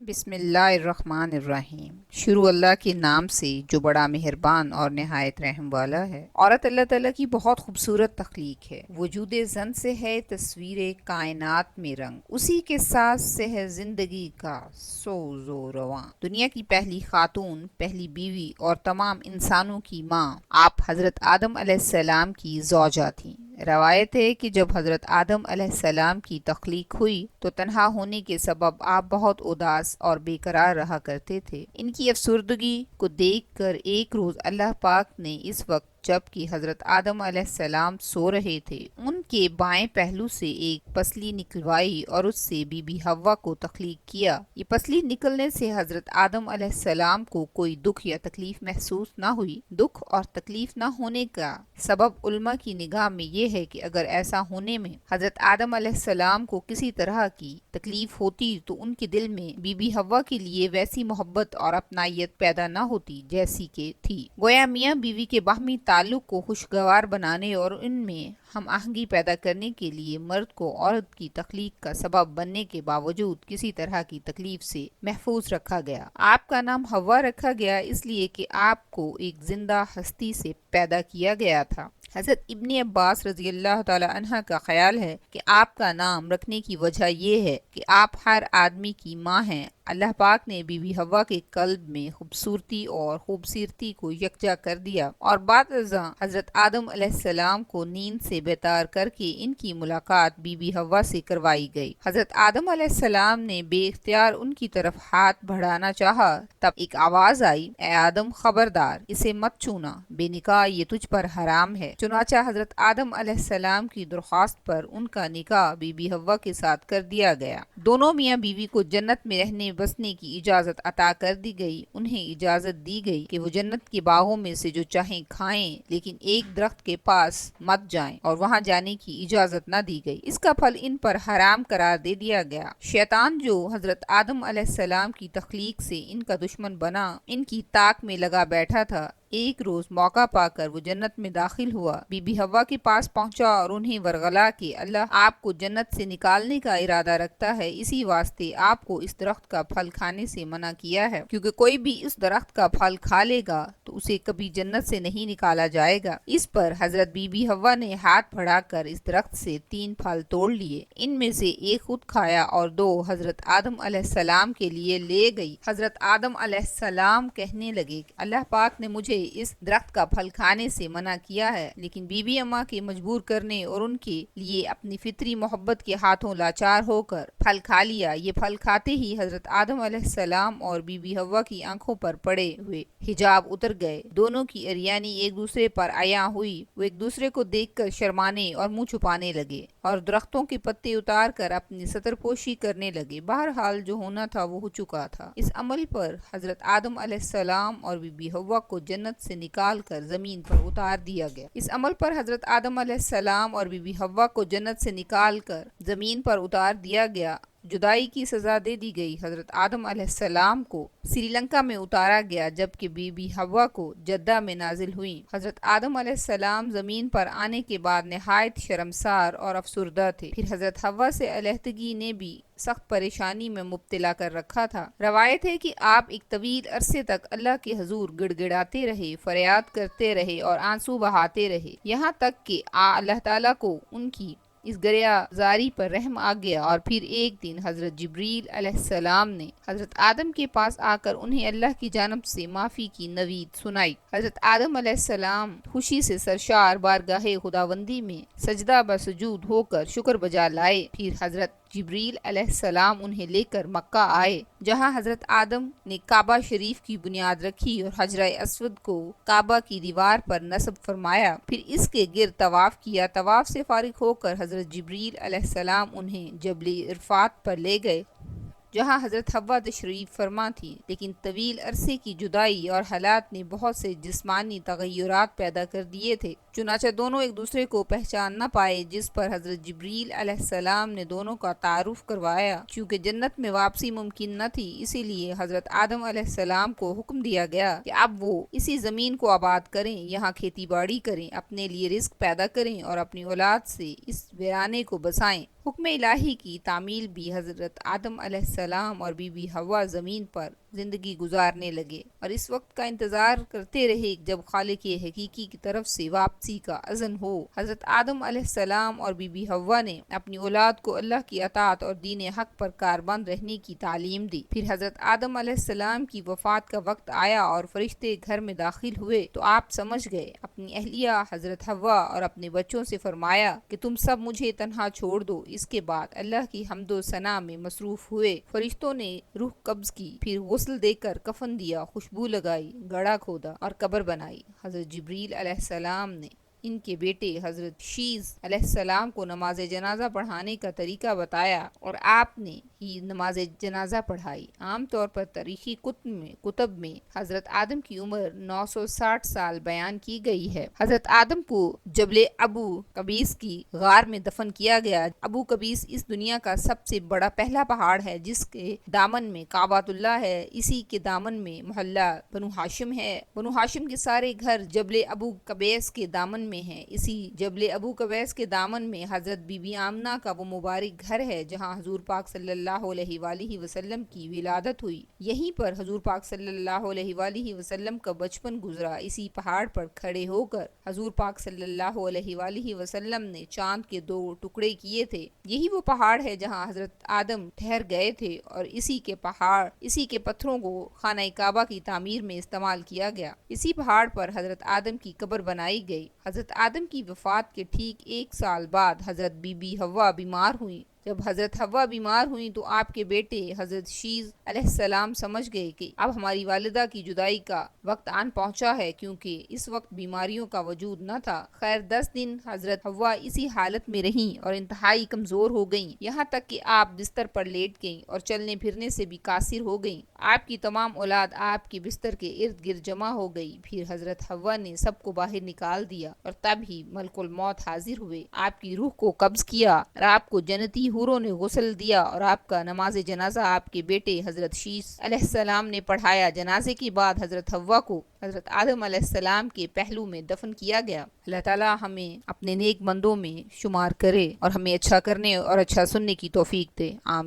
بسم اللہ الرحمن الرحیم۔ شروع اللہ کے نام سے جو بڑا مہربان اور نہایت رحم والا ہے۔ عورت اللہ تعالیٰ کی بہت خوبصورت تخلیق ہے۔ وجود زن سے ہے تصویر کائنات میں رنگ، اسی کے ساتھ سے ہے زندگی کا سوز و رواں۔ دنیا کی پہلی خاتون، پہلی بیوی اور تمام انسانوں کی ماں، آپ حضرت آدم علیہ السلام کی زوجہ تھیں۔ روایت ہے کہ جب حضرت آدم علیہ السلام کی تخلیق ہوئی تو تنہا ہونے کے سبب آپ بہت اداس اور بے قرار رہا کرتے تھے۔ ان کی افسردگی کو دیکھ کر ایک روز اللہ پاک نے اس وقت جب کہ حضرت آدم علیہ السلام سو رہے تھے، ان کے بائیں پہلو سے ایک پسلی نکلوائی اور اس سے بی بی حوا کو تخلیق کیا۔ یہ پسلی نکلنے سے حضرت آدم علیہ السلام کو کوئی دکھ یا تکلیف محسوس نہ ہوئی۔ دکھ اور تکلیف نہ ہونے کا سبب علماء کی نگاہ میں یہ ہے کہ اگر ایسا ہونے میں حضرت آدم علیہ السلام کو کسی طرح کی تکلیف ہوتی تو ان کے دل میں بی بی حوا کے لیے ویسی محبت اور اپنائیت پیدا نہ ہوتی جیسی کہ تھی۔ گویا میاں بیوی کے باہمی تعلق کو خوشگوار بنانے اور ان میں ہم آہنگی پیدا کرنے کے لیے مرد کو عورت کی تخلیق کا سبب بننے کے باوجود کسی طرح کی تکلیف سے محفوظ رکھا گیا۔ آپ کا نام حوا رکھا گیا اس لیے کہ آپ کو ایک زندہ ہستی سے پیدا کیا گیا تھا۔ حضرت ابن عباس رضی اللہ تعالی عنہ کا خیال ہے کہ آپ کا نام رکھنے کی وجہ یہ ہے کہ آپ ہر آدمی کی ماں ہیں۔ اللہ پاک نے بی بی حوا کے قلب میں خوبصورتی اور خوبصورتی کو یکجا کر دیا اور بعد ازاں حضرت آدم علیہ السلام کو نیند سے بیدار کر کے ان کی ملاقات بی بی حوا سے کروائی گئی۔ حضرت آدم علیہ السلام نے بے اختیار ان کی طرف ہاتھ بڑھانا چاہا، تب ایک آواز آئی، اے آدم خبردار، اسے مت چھونا، بے نکاح یہ تجھ پر حرام ہے۔ چنانچہ حضرت آدم علیہ السلام کی درخواست پر ان کا نکاح بی بی حوا کے ساتھ کر دیا گیا۔ دونوں میاں بیوی کو جنت میں رہنے بسنے کی اجازت عطا کر دی گئی۔ انہیں اجازت دی گئی کہ وہ جنت کے باغوں میں سے جو چاہیں کھائیں، لیکن ایک درخت کے پاس مت جائیں اور وہاں جانے کی اجازت نہ دی گئی۔ اس کا پھل ان پر حرام قرار دے دیا گیا۔ شیطان جو حضرت آدم علیہ السلام کی تخلیق سے ان کا دشمن بنا، ان کی طاق میں لگا بیٹھا تھا، ایک روز موقع پا کر وہ جنت میں داخل ہوا، بی بی حوا کے پاس پہنچا اور انہیں ورغلا کہ اللہ آپ کو جنت سے نکالنے کا ارادہ رکھتا ہے، اسی واسطے آپ کو اس درخت کا پھل کھانے سے منع کیا ہے، کیونکہ کوئی بھی اس درخت کا پھل کھا لے گا تو اسے کبھی جنت سے نہیں نکالا جائے گا۔ اس پر حضرت بی بی حوا نے ہاتھ بڑھا کر اس درخت سے 3 پھل توڑ لیے، ان میں سے ایک خود کھایا اور 2 حضرت آدم علیہ السلام کے لیے لے گئی۔ حضرت آدم علیہ السلام کہنے لگے کہ اللہ پاک نے مجھے اس درخت کا پھل کھانے سے منع کیا ہے، لیکن بی بی اماں کے مجبور کرنے اور ان کے لیے اپنی فطری محبت کے ہاتھوں لاچار ہو کر پھل کھا لیا۔ یہ پھل کھاتے ہی حضرت آدم علیہ السلام اور بی بی حوا کی آنکھوں پر پڑے ہوئے حجاب اتر گئے، دونوں کی اریانی ایک دوسرے پر عیاں ہوئی، وہ ایک دوسرے کو دیکھ کر شرمانے اور منہ چھپانے لگے اور درختوں کے پتے اتار کر اپنی ستر پوشی کرنے لگے۔ بہرحال جو ہونا تھا وہ ہو چکا تھا۔ اس عمل پر حضرت آدم علیہ السلام اور بی بی حوا کو جنت سے نکال کر زمین پر اتار دیا گیا۔ اس عمل پر حضرت آدم علیہ السلام اور بی بی حوا کو جنت سے نکال کر زمین پر اتار دیا گیا، جدائی کی سزا دے دی گئی۔ حضرت آدم علیہ السلام کو سری لنکا میں اتارا گیا جبکہ بی بی حوا کو جدہ میں نازل ہوئی۔ حضرت آدم علیہ السلام زمین پر آنے کے بعد نہایت شرمسار اور افسردہ تھے۔ پھر حضرت حوا سے علیحدگی نے بھی سخت پریشانی میں مبتلا کر رکھا تھا۔ روایت ہے کہ آپ ایک طویل عرصے تک اللہ کے حضور گڑ گڑاتے رہے، فریاد کرتے رہے اور آنسو بہاتے رہے، یہاں تک کہ اللہ تعالیٰ کو ان کی اس گریہ زاری پر رحم آ گیا اور پھر ایک دن حضرت جبریل علیہ السلام نے حضرت آدم کے پاس آ کر انہیں اللہ کی جانب سے معافی کی نوید سنائی۔ حضرت آدم علیہ السلام خوشی سے سرشار بارگاہ خداوندی میں سجدہ بسجود ہو کر شکر بجا لائے۔ پھر حضرت جبریل علیہ السلام انہیں لے کر مکہ آئے، جہاں حضرت آدم نے کعبہ شریف کی بنیاد رکھی اور حجر اسود کو کعبہ کی دیوار پر نصب فرمایا، پھر اس کے گرد طواف کیا۔ طواف سے فارغ ہو کر حضرت جبریل علیہ السلام انہیں جبل عرفات پر لے گئے، جہاں حضرت حوا تشریف فرما تھی، لیکن طویل عرصے کی جدائی اور حالات نے بہت سے جسمانی تغیرات پیدا کر دیے تھے، چنانچہ دونوں ایک دوسرے کو پہچان نہ پائے، جس پر حضرت جبریل علیہ السلام نے دونوں کا تعارف کروایا۔ چونکہ جنت میں واپسی ممکن نہ تھی، اسی لیے حضرت آدم علیہ السلام کو حکم دیا گیا کہ اب وہ اسی زمین کو آباد کریں، یہاں کھیتی باڑی کریں، اپنے لیے رزق پیدا کریں اور اپنی اولاد سے اس ویرانے کو بسائیں۔ حکم الہی کی تعمیل بھی حضرت آدم علیہ السلام اور بی بی حوا زمین پر زندگی گزارنے لگے اور اس وقت کا انتظار کرتے رہے جب خالق حقیقی کی طرف سے واپسی کا اذن ہو۔ حضرت آدم علیہ السلام اور بی بی حوا نے اپنی اولاد کو اللہ کی اطاعت اور دین حق پر کاربند رہنے کی تعلیم دی۔ پھر حضرت آدم علیہ السلام کی وفات کا وقت آیا اور فرشتے گھر میں داخل ہوئے تو آپ سمجھ گئے۔ اپنی اہلیہ حضرت حوا اور اپنے بچوں سے فرمایا کہ تم سب مجھے تنہا چھوڑ دو۔ اس کے بعد اللہ کی حمد و ثنا میں مصروف ہوئے۔ فرشتوں نے روح قبض کی، پھر غسل دے کر کفن دیا، خوشبو لگائی، گڑھا کھودا اور قبر بنائی۔ حضرت جبریل علیہ السلام نے ان کے بیٹے حضرت شیز علیہ السلام کو نماز جنازہ پڑھانے کا طریقہ بتایا اور آپ نے ہی نماز جنازہ پڑھائی۔ عام طور پر تاریخی کتب میں حضرت آدم کی عمر 960 سال بیان کی گئی ہے۔ حضرت آدم کو جبل ابو قبیس کی غار میں دفن کیا گیا۔ ابو قبیس اس دنیا کا سب سے بڑا پہلا پہاڑ ہے جس کے دامن میں کعبۃ اللہ ہے۔ اسی کے دامن میں محلہ بنو ہاشم ہے۔ بنو ہاشم کے سارے گھر جبل ابو قبیس کے دامن میں ہیں۔ اسی جبل ابو قبیس کے دامن میں حضرت بی بی آمنہ کا وہ مبارک گھر ہے جہاں حضور پاک صلی اللہ علیہ وآلہ وسلم کی ولادت ہوئی۔ یہیں پر حضور پاک صلی اللہ علیہ وآلہ وسلم کا بچپن گزرا۔ اسی پہاڑ پر کھڑے ہو کر حضور پاک صلی اللہ علیہ وآلہ وسلم نے چاند کے 2 ٹکڑے کیے تھے۔ یہی وہ پہاڑ ہے جہاں حضرت آدم ٹھہر گئے تھے اور اسی کے پتھروں کو خانہ کعبہ کی تعمیر میں استعمال کیا گیا۔ اسی پہاڑ پر حضرت آدم کی قبر بنائی گئی۔ حضرت آدم کی وفات کے ٹھیک 1 سال بعد حضرت بی بی حوا بیمار ہوئیں۔ جب حضرت حوا بیمار ہوئیں تو آپ کے بیٹے حضرت شیز علیہ السلام سمجھ گئے کہ اب ہماری والدہ کی جدائی کا وقت آن پہنچا ہے، کیونکہ اس وقت بیماریوں کا وجود نہ تھا۔ خیر 10 دن حضرت حوا اسی حالت میں رہیں اور انتہائی کمزور ہو گئیں، یہاں تک کہ آپ بستر پر لیٹ گئیں اور چلنے پھرنے سے بھی قاصر ہو گئیں۔ آپ کی تمام اولاد آپ کے بستر کے ارد گرد جمع ہو گئی۔ پھر حضرت حوا نے سب کو باہر نکال دیا اور تب ہی ملک الموت حاضر ہوئے، آپ کی روح کو قبض کیا اور آپ کو جنتی حوروں نے غسل دیا اور آپ کا نماز جنازہ آپ کے بیٹے حضرت شیس علیہ السلام نے پڑھایا۔ جنازے کے بعد حضرت حوا کو حضرت آدم علیہ السلام کے پہلو میں دفن کیا گیا۔ اللہ تعالی ہمیں اپنے نیک بندوں میں شمار کرے اور ہمیں اچھا کرنے اور اچھا سننے کی توفیق دے۔ آمین۔